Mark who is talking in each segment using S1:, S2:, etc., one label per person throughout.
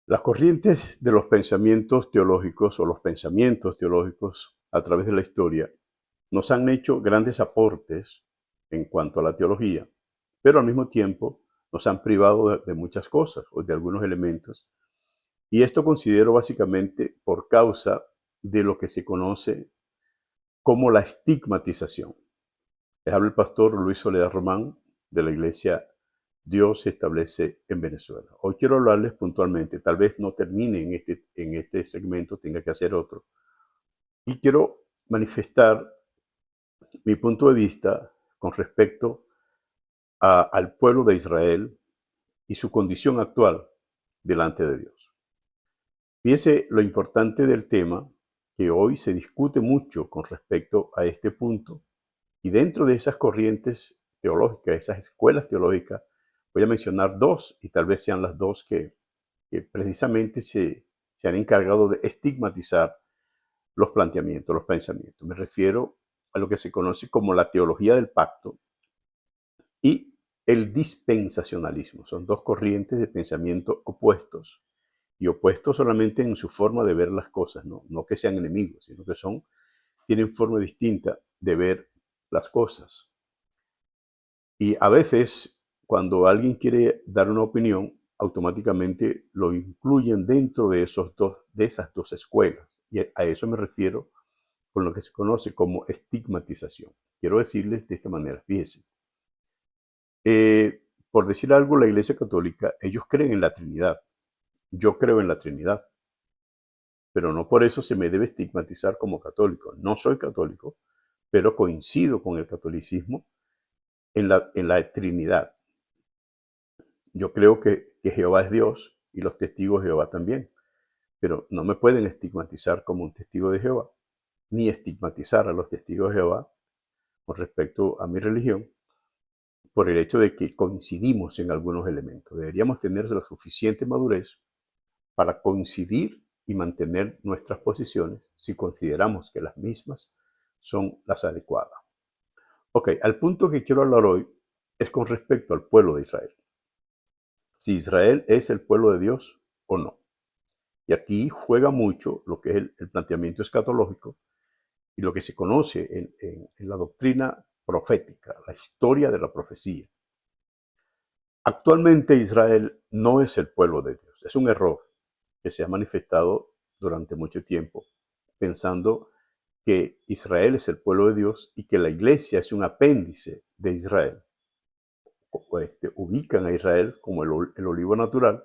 S1: Las corrientes de los pensamientos teológicos o los pensamientos teológicos a través de la historia nos han hecho grandes aportes en cuanto a la teología, pero al mismo tiempo nos han privado de muchas cosas o de algunos elementos. Y esto considero básicamente por causa de lo que se conoce como la estigmatización. Les habla el pastor Luis Soledad Román de la iglesia Dios se establece en Venezuela. Hoy quiero hablarles puntualmente, tal vez no termine en este segmento, tenga que hacer otro. Y quiero manifestar mi punto de vista con respecto al pueblo de Israel y su condición actual delante de Dios. Fíjense lo importante del tema, que hoy se discute mucho con respecto a este punto, y dentro de esas corrientes teológicas, esas escuelas teológicas, voy a mencionar dos, y tal vez sean las dos que precisamente se han encargado de estigmatizar los planteamientos, los pensamientos. Me refiero a lo que se conoce como la teología del pacto y el dispensacionalismo. Son dos corrientes de pensamiento opuestos, y opuestos solamente en su forma de ver las cosas, no que sean enemigos, sino que tienen forma distinta de ver las cosas. Y a veces, cuando alguien quiere dar una opinión, automáticamente lo incluyen dentro de esas dos escuelas. Y a eso me refiero con lo que se conoce como estigmatización. Quiero decirles de esta manera, fíjense. Por decir algo, la Iglesia Católica, ellos creen en la Trinidad. Yo creo en la Trinidad, pero no por eso se me debe estigmatizar como católico. No soy católico, pero coincido con el catolicismo en la Trinidad. Yo creo que Jehová es Dios y los testigos de Jehová también, pero no me pueden estigmatizar como un testigo de Jehová, ni estigmatizar a los testigos de Jehová con respecto a mi religión por el hecho de que coincidimos en algunos elementos. Deberíamos tener la suficiente madurez para coincidir y mantener nuestras posiciones si consideramos que las mismas son las adecuadas. Ok, al punto que quiero hablar hoy es con respecto al pueblo de Israel. Si Israel es el pueblo de Dios o no. Y aquí juega mucho lo que es el planteamiento escatológico y lo que se conoce en la doctrina profética, la historia de la profecía. Actualmente Israel no es el pueblo de Dios. Es un error que se ha manifestado durante mucho tiempo, pensando que Israel es el pueblo de Dios y que la iglesia es un apéndice de Israel. Ubican a Israel como el olivo natural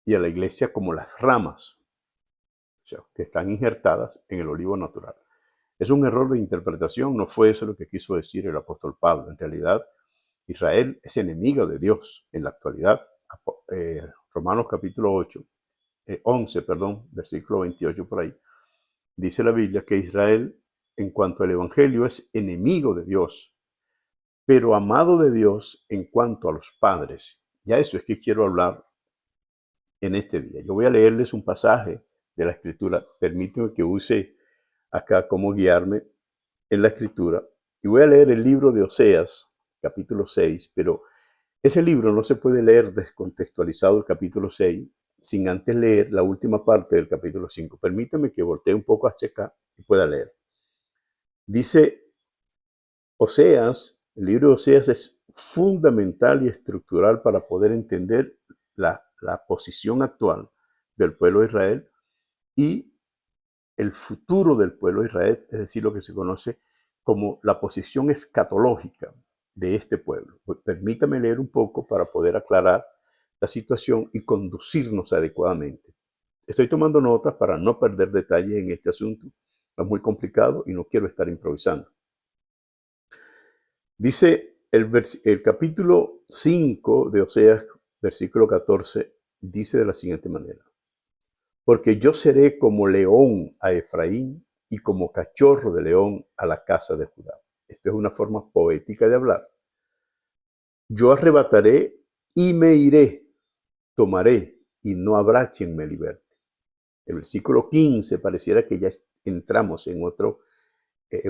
S1: y a la iglesia como las ramas, o sea, que están injertadas en el olivo natural. Es un error de interpretación, no fue eso lo que quiso decir el apóstol Pablo. En realidad, Israel es enemigo de Dios en la actualidad. Romanos capítulo 11, versículo 28 por ahí, dice la Biblia que Israel, en cuanto al evangelio, es enemigo de Dios, pero amado de Dios en cuanto a los padres. Ya eso es que quiero hablar en este día. Yo voy a leerles un pasaje de la Escritura. Permíteme que use acá cómo guiarme en la Escritura. Y voy a leer el libro de Oseas, capítulo 6, pero ese libro no se puede leer descontextualizado el capítulo 6 sin antes leer la última parte del capítulo 5. Permítame que voltee un poco hacia acá y pueda leer. Dice Oseas, el libro de Oseas es fundamental y estructural para poder entender la posición actual del pueblo de Israel y el futuro del pueblo de Israel, es decir, lo que se conoce como la posición escatológica de este pueblo. Pues permítame leer un poco para poder aclarar la situación y conducirnos adecuadamente. Estoy tomando notas para no perder detalles en este asunto. Es muy complicado y no quiero estar improvisando. Dice el capítulo 5 de Oseas, versículo 14, dice de la siguiente manera. Porque yo seré como león a Efraín y como cachorro de león a la casa de Judá. Esto es una forma poética de hablar. Yo arrebataré y me iré, tomaré y no habrá quien me liberte. El versículo 15 pareciera que ya entramos en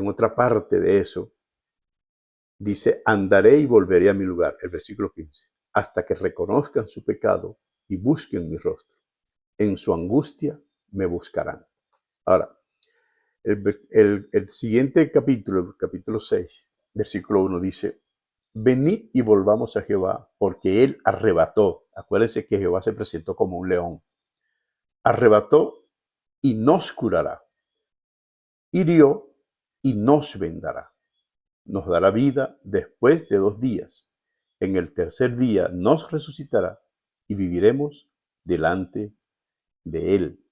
S1: otra parte de eso. Dice, andaré y volveré a mi lugar, el versículo 15, hasta que reconozcan su pecado y busquen mi rostro. en su angustia me buscarán. Ahora, el siguiente capítulo, el capítulo 6, versículo 1 dice, venid y volvamos a Jehová, porque él arrebató. Acuérdense que Jehová se presentó como un león. Arrebató y nos curará. Hirió y nos vendará. Nos dará vida después de 2 días. En el tercer día nos resucitará y viviremos delante de él.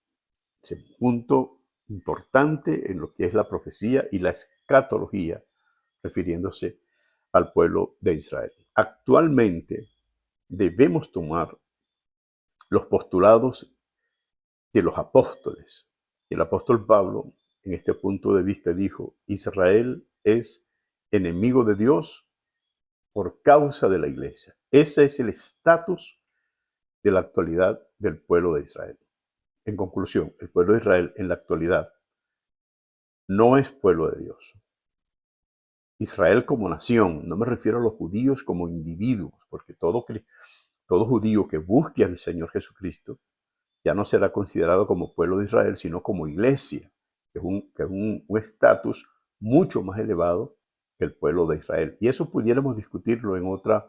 S1: Ese punto importante en lo que es la profecía y la escatología, refiriéndose al pueblo de Israel. Actualmente debemos tomar los postulados de los apóstoles. El apóstol Pablo, en este punto de vista, dijo, Israel es enemigo de Dios por causa de la iglesia. Ese es el estatus de la actualidad del pueblo de Israel. En conclusión, el pueblo de Israel en la actualidad no es pueblo de Dios. Israel como nación, no me refiero a los judíos como individuos, porque todo judío que busque al Señor Jesucristo ya no será considerado como pueblo de Israel, sino como iglesia, que es un estatus mucho más elevado que el pueblo de Israel. Y eso pudiéramos discutirlo en otra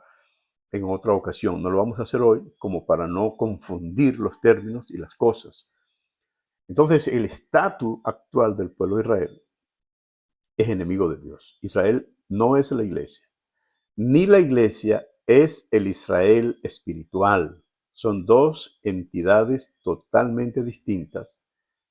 S1: ocasión. No lo vamos a hacer hoy, como para no confundir los términos y las cosas. Entonces, el estatus actual del pueblo de Israel es enemigo de Dios. Israel no es la iglesia, ni la iglesia es el Israel espiritual. Son 2 entidades totalmente distintas,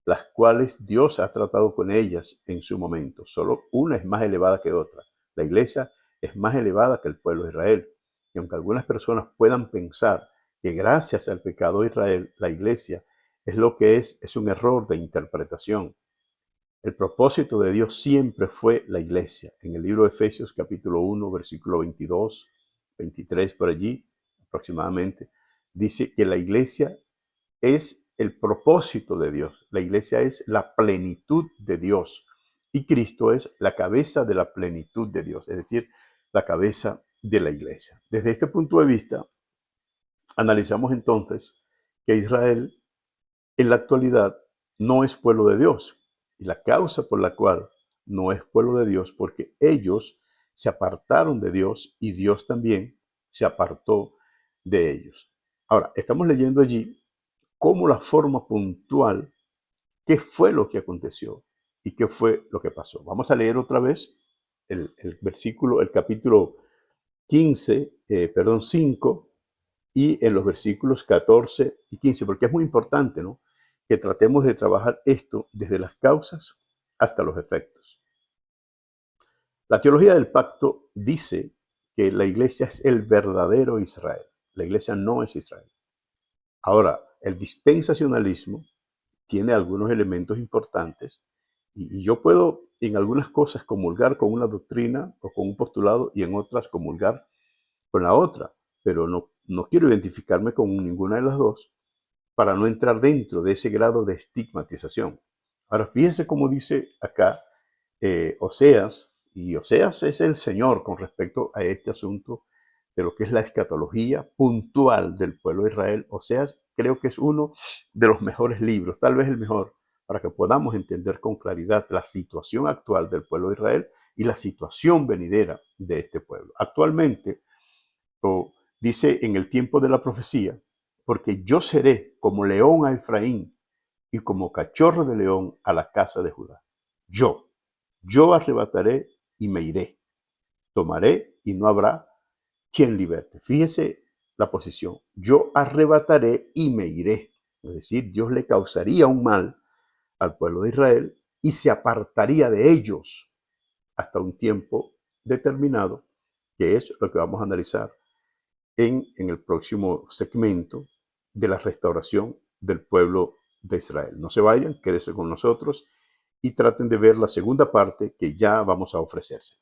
S1: las cuales Dios ha tratado con ellas en su momento. Solo una es más elevada que otra. La iglesia es más elevada que el pueblo de Israel. Y aunque algunas personas puedan pensar que gracias al pecado de Israel, la iglesia es lo que es un error de interpretación. El propósito de Dios siempre fue la iglesia. En el libro de Efesios capítulo 1, versículo 22, 23 por allí aproximadamente, dice que la iglesia es el propósito de Dios. La iglesia es la plenitud de Dios y Cristo es la cabeza de la plenitud de Dios, es decir, la cabeza de la iglesia. Desde este punto de vista, analizamos entonces que Israel en la actualidad no es pueblo de Dios. Y la causa por la cual no es pueblo de Dios, porque ellos se apartaron de Dios y Dios también se apartó de ellos. Ahora, estamos leyendo allí cómo la forma puntual, qué fue lo que aconteció y qué fue lo que pasó. Vamos a leer otra vez el versículo, el capítulo 5, y en los versículos 14 y 15, porque es muy importante, ¿no?, que tratemos de trabajar esto desde las causas hasta los efectos. La teología del pacto dice que la iglesia es el verdadero Israel. La iglesia no es Israel. Ahora, el dispensacionalismo tiene algunos elementos importantes y yo puedo en algunas cosas comulgar con una doctrina o con un postulado y en otras comulgar con la otra, pero no quiero identificarme con ninguna de las dos para no entrar dentro de ese grado de estigmatización. Ahora, fíjense cómo dice acá Oseas, y Oseas es el Señor con respecto a este asunto de lo que es la escatología puntual del pueblo de Israel. Oseas creo que es uno de los mejores libros, tal vez el mejor, para que podamos entender con claridad la situación actual del pueblo de Israel y la situación venidera de este pueblo. Actualmente, dice en el tiempo de la profecía, porque yo seré como león a Efraín y como cachorro de león a la casa de Judá. Yo arrebataré y me iré. Tomaré y no habrá quien liberte. Fíjese la posición. Yo arrebataré y me iré. Es decir, Dios le causaría un mal al pueblo de Israel y se apartaría de ellos hasta un tiempo determinado, que es lo que vamos a analizar en el próximo segmento de la restauración del pueblo de Israel. No se vayan, quédense con nosotros y traten de ver la segunda parte que ya vamos a ofrecerse.